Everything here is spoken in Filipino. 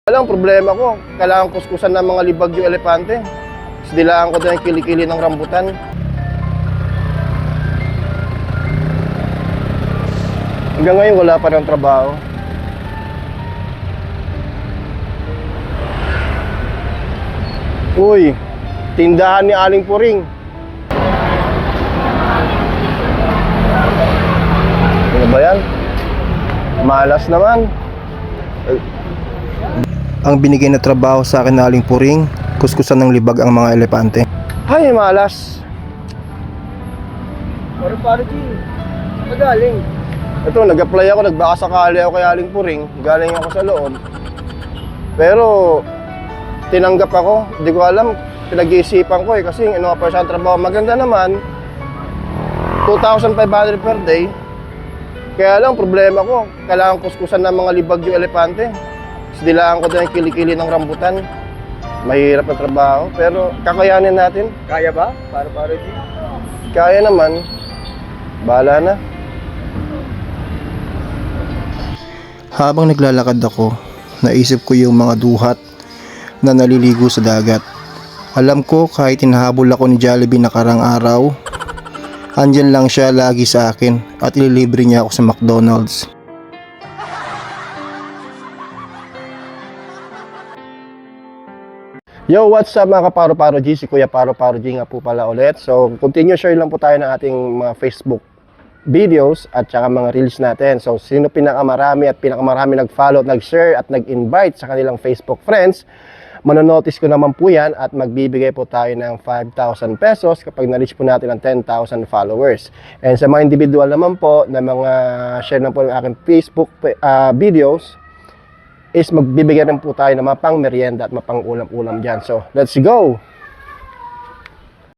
Alang problema ko, kailangan kuskusan ng mga libag yung elepante. Tapos dilaan ko doon yung kilikili ng rambutan. Hanggang ngayon wala pa ng trabaho. Uy, tindahan ni Aling Puring. Ano ba yan? Malas naman. Ang binigay na trabaho sa akin na Aling Puring, kuskusan ng libag ang mga elepante. Ay, malas. Pare G, magaling. Ito, nag-apply ako, nagbaka sakali ako kay Aling Puring. Galing ako sa loob. Pero, tinanggap ako. Hindi ko alam, pinag-iisipan ko kasi yung in-offer sa trabaho. Maganda naman, 2,500 per day. Kaya lang, problema ko, kailangan kuskusan ng mga libag yung elepante. Tapos dilaan ko doon yung kilikili ng rambutan. Mahirap na trabaho, pero kakayanin natin. Kaya ba? Pare G? Kaya naman. Bahala na. Habang naglalakad ako, naisip ko yung mga duhat na naliligo sa dagat. Alam ko kahit hinahabol ako ni Jollibee nakarang araw, andyan lang siya lagi sa akin at ililibre niya ako sa McDonald's. Yo, what's up mga kaparo-paro G? Si Kuya Paro-Paro G nga po pala ulit. So, continue share lang po tayo ng ating mga Facebook videos at saka mga reels natin. So, sino pinakamarami nag-follow, nag-share at nag-invite sa kanilang Facebook friends, manonotice ko naman po yan at magbibigay po tayo ng 5,000 pesos kapag na-reach po natin ang 10,000 followers. And sa mga individual naman po na mga share na po ng aking Facebook videos, is magbibigay rin po tayo ng mapang merienda at mapang ulam-ulam dyan. So, let's go!